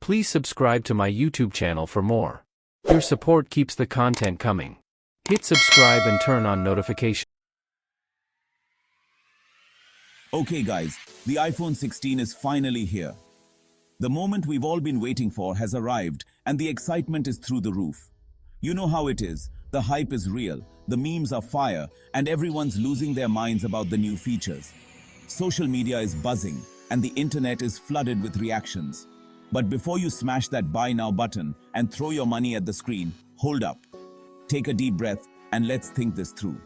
Please subscribe to my YouTube channel for more. Your support keeps the content coming. Hit subscribe and turn on notifications. Okay guys, the iPhone 16 is finally here. The moment we've all been waiting for has arrived and the excitement is through the roof. You know how it is, the hype is real, the memes are fire, and everyone's losing their minds about the new features. Social media is buzzing and the internet is flooded with reactions. But before you smash that buy now button and throw your money at the screen, hold up. Take a deep breath and let's think this through.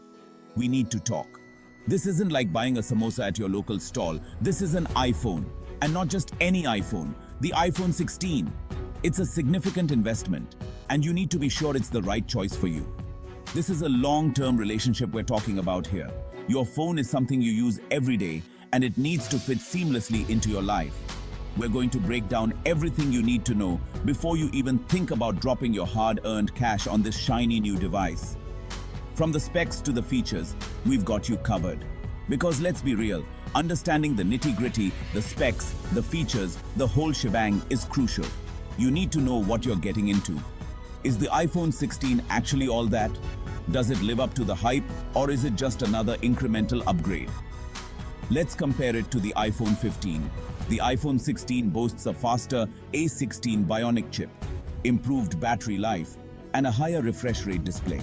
We need to talk. This isn't like buying a samosa at your local stall. This is an iPhone, and not just any iPhone, the iPhone 16. It's a significant investment, and you need to be sure it's the right choice for you. This is a long-term relationship we're talking about here. Your phone is something you use every day, and it needs to fit seamlessly into your life. We're going to break down everything you need to know before you even think about dropping your hard-earned cash on this shiny new device. From the specs to the features, we've got you covered. Because let's be real, understanding the nitty-gritty, the specs, the features, the whole shebang is crucial. You need to know what you're getting into. Is the iPhone 16 actually all that? Does it live up to the hype, or is it just another incremental upgrade? Let's compare it to the iPhone 15. The iPhone 16 boasts a faster A16 Bionic chip, improved battery life, and a higher refresh rate display.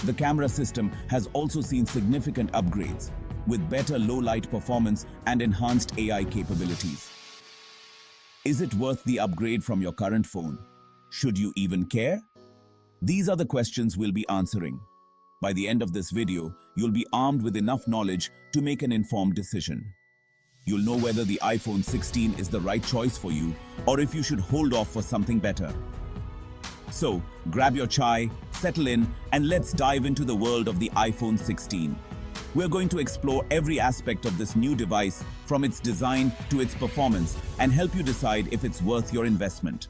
The camera system has also seen significant upgrades, with better low-light performance and enhanced AI capabilities. Is it worth the upgrade from your current phone? Should you even care? These are the questions we'll be answering. By the end of this video, you'll be armed with enough knowledge to make an informed decision. You'll know whether the iPhone 16 is the right choice for you, or if you should hold off for something better. So, grab your chai, settle in, and let's dive into the world of the iPhone 16. We're going to explore every aspect of this new device, from its design to its performance, and help you decide if it's worth your investment.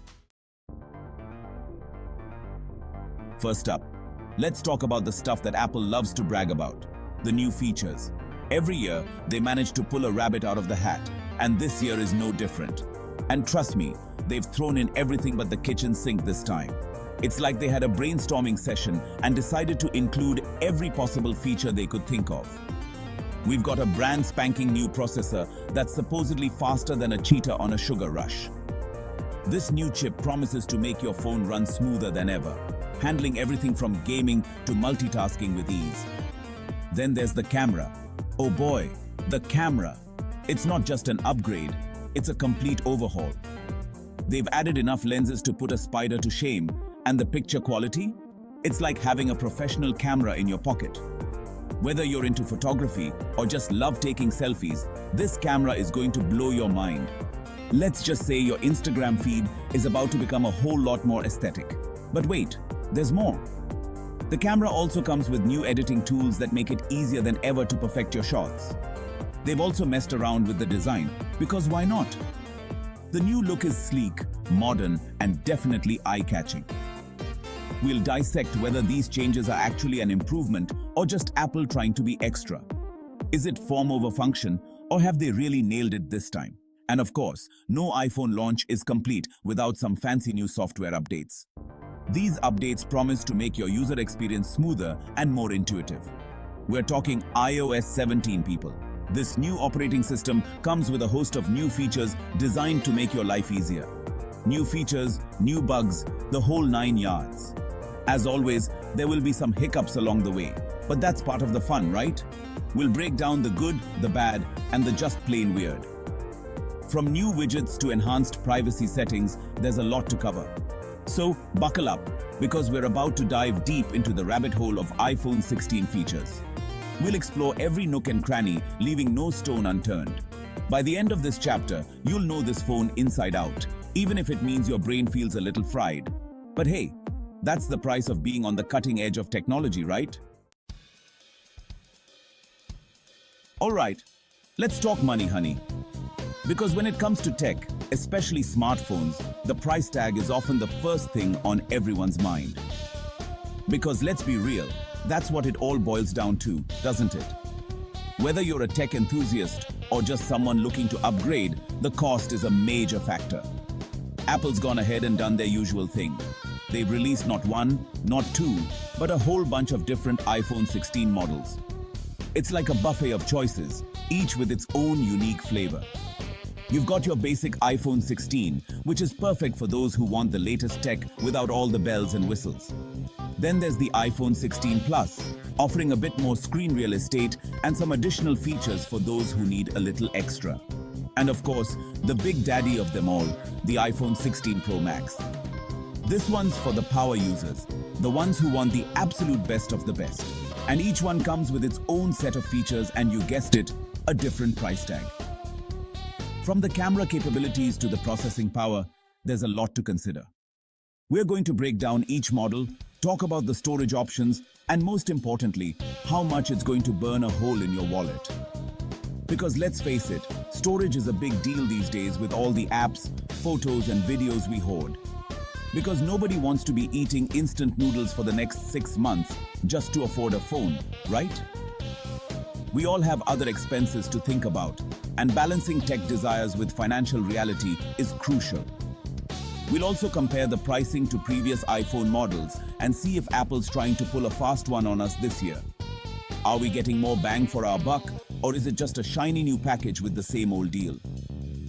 First up, let's talk about the stuff that Apple loves to brag about, the new features. Every year, they manage to pull a rabbit out of the hat, and this year is no different. And trust me, they've thrown in everything but the kitchen sink this time. It's like they had a brainstorming session and decided to include every possible feature they could think of. We've got a brand spanking new processor that's supposedly faster than a cheetah on a sugar rush. This new chip promises to make your phone run smoother than ever, handling everything from gaming to multitasking with ease. Then there's the camera. Oh boy, the camera. It's not just an upgrade, it's a complete overhaul. They've added enough lenses to put a spider to shame, and the picture quality? It's like having a professional camera in your pocket. Whether you're into photography or just love taking selfies, this camera is going to blow your mind. Let's just say your Instagram feed is about to become a whole lot more aesthetic. But wait, there's more. The camera also comes with new editing tools that make it easier than ever to perfect your shots. They've also messed around with the design, because why not? The new look is sleek, modern, and definitely eye-catching. We'll dissect whether these changes are actually an improvement or just Apple trying to be extra. Is it form over function, or have they really nailed it this time? And of course, no iPhone launch is complete without some fancy new software updates. These updates promise to make your user experience smoother and more intuitive. We're talking iOS 17, people. This new operating system comes with a host of new features designed to make your life easier. New features, new bugs, the whole 9 yards. As always, there will be some hiccups along the way, but that's part of the fun, right? We'll break down the good, the bad, and the just plain weird. From new widgets to enhanced privacy settings, there's a lot to cover. So, buckle up, because we're about to dive deep into the rabbit hole of iPhone 16 features. We'll explore every nook and cranny, leaving no stone unturned. By the end of this chapter, you'll know this phone inside out, even if it means your brain feels a little fried. But hey, that's the price of being on the cutting edge of technology, right? Alright, let's talk money, honey. Because when it comes to tech, especially smartphones, the price tag is often the first thing on everyone's mind. Because let's be real, that's what it all boils down to, doesn't it? Whether you're a tech enthusiast or just someone looking to upgrade, the cost is a major factor. Apple's gone ahead and done their usual thing. They've released not one, not two, but a whole bunch of different iPhone 16 models. It's like a buffet of choices, each with its own unique flavor. You've got your basic iPhone 16, which is perfect for those who want the latest tech without all the bells and whistles. Then there's the iPhone 16 Plus, offering a bit more screen real estate and some additional features for those who need a little extra. And of course, the big daddy of them all, the iPhone 16 Pro Max. This one's for the power users, the ones who want the absolute best of the best. And each one comes with its own set of features and, you guessed it, a different price tag. From the camera capabilities to the processing power, there's a lot to consider. We're going to break down each model, talk about the storage options, and most importantly, how much it's going to burn a hole in your wallet. Because let's face it, storage is a big deal these days with all the apps, photos, and videos we hoard. Because nobody wants to be eating instant noodles for the next 6 months just to afford a phone, right? We all have other expenses to think about, and balancing tech desires with financial reality is crucial. We'll also compare the pricing to previous iPhone models and see if Apple's trying to pull a fast one on us this year. Are we getting more bang for our buck, or is it just a shiny new package with the same old deal?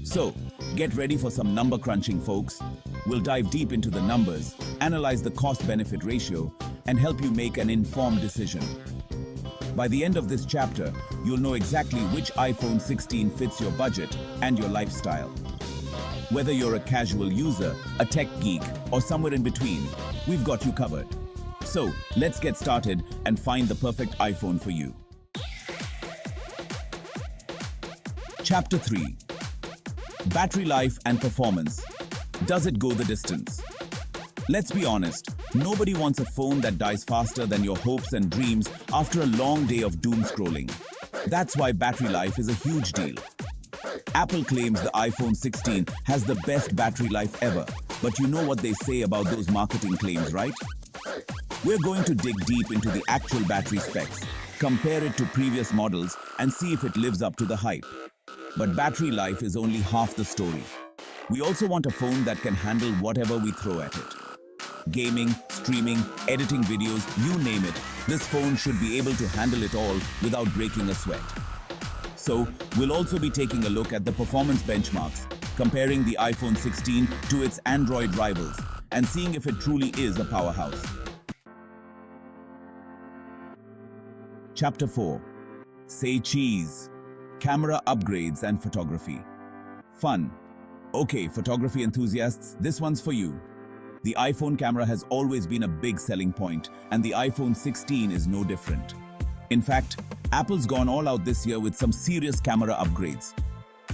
So, get ready for some number crunching, folks. We'll dive deep into the numbers, analyze the cost-benefit ratio, and help you make an informed decision. By the end of this chapter, you'll know exactly which iPhone 16 fits your budget and your lifestyle. Whether you're a casual user, a tech geek, or somewhere in between, we've got you covered. So, let's get started and find the perfect iPhone for you. Chapter 3. Battery life and performance. Does it go the distance? Let's be honest, nobody wants a phone that dies faster than your hopes and dreams after a long day of doom scrolling. That's why battery life is a huge deal. Apple claims the iPhone 16 has the best battery life ever, but you know what they say about those marketing claims, right? We're going to dig deep into the actual battery specs, compare it to previous models, and see if it lives up to the hype. But battery life is only half the story. We also want a phone that can handle whatever we throw at it. Gaming, streaming, editing videos, you name it, this phone should be able to handle it all without breaking a sweat. So, we'll also be taking a look at the performance benchmarks, comparing the iPhone 16 to its Android rivals, and seeing if it truly is a powerhouse. Chapter 4. Say cheese. Camera upgrades and photography. Fun. Okay, photography enthusiasts, this one's for you. The iPhone camera has always been a big selling point, and the iPhone 16 is no different. In fact, Apple's gone all out this year with some serious camera upgrades.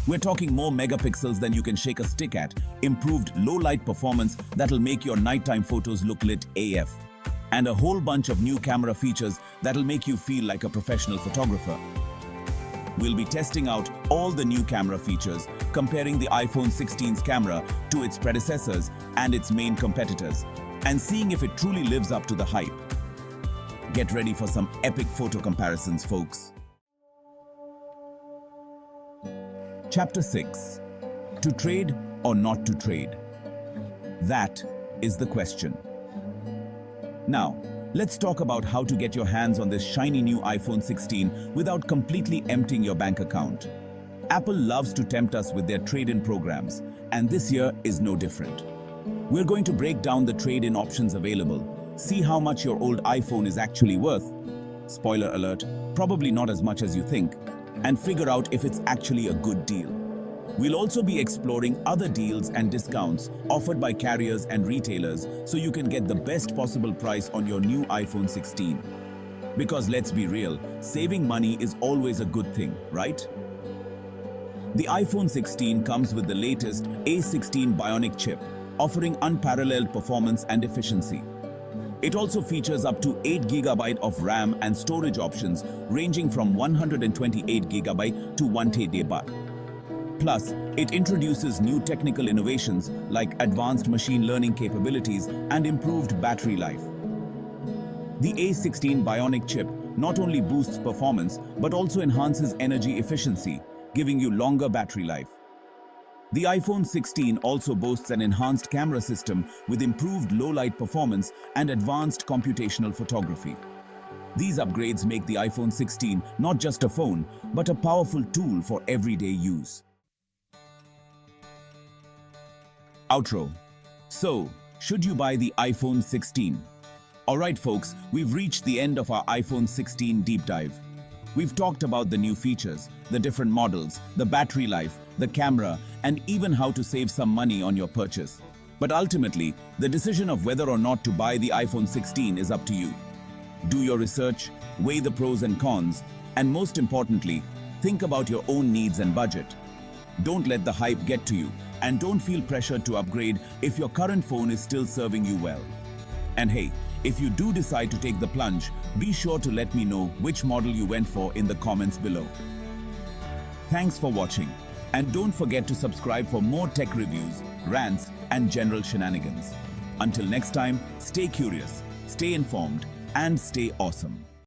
We're talking more megapixels than you can shake a stick at, improved low-light performance that'll make your nighttime photos look lit AF, and a whole bunch of new camera features that'll make you feel like a professional photographer. We'll be testing out all the new camera features, comparing the iPhone 16's camera to its predecessors and its main competitors, and seeing if it truly lives up to the hype. Get ready for some epic photo comparisons, folks. Chapter 6. To trade or not to trade? That is the question. Now, let's talk about how to get your hands on this shiny new iPhone 16 without completely emptying your bank account. Apple loves to tempt us with their trade-in programs, and this year is no different. We're going to break down the trade-in options available, see how much your old iPhone is actually worth, spoiler alert, probably not as much as you think, and figure out if it's actually a good deal. We'll also be exploring other deals and discounts offered by carriers and retailers so you can get the best possible price on your new iPhone 16. Because let's be real, saving money is always a good thing, right? The iPhone 16 comes with the latest A16 Bionic chip, offering unparalleled performance and efficiency. It also features up to 8GB of RAM and storage options ranging from 128GB to 1TB. Plus, it introduces new technical innovations like advanced machine learning capabilities and improved battery life. The A16 Bionic chip not only boosts performance but also enhances energy efficiency, giving you longer battery life. The iPhone 16 also boasts an enhanced camera system with improved low-light performance and advanced computational photography. These upgrades make the iPhone 16 not just a phone, but a powerful tool for everyday use. Outro. So, should you buy the iPhone 16? Alright folks, we've reached the end of our iPhone 16 deep dive. We've talked about the new features, the different models, the battery life, the camera, and even how to save some money on your purchase. But ultimately, the decision of whether or not to buy the iPhone 16 is up to you. Do your research, weigh the pros and cons, and most importantly, think about your own needs and budget. Don't let the hype get to you, and don't feel pressured to upgrade if your current phone is still serving you well. And hey, if you do decide to take the plunge, be sure to let me know which model you went for in the comments below. Thanks for watching, and don't forget to subscribe for more tech reviews, rants, and general shenanigans. Until next time, stay curious, stay informed, and stay awesome.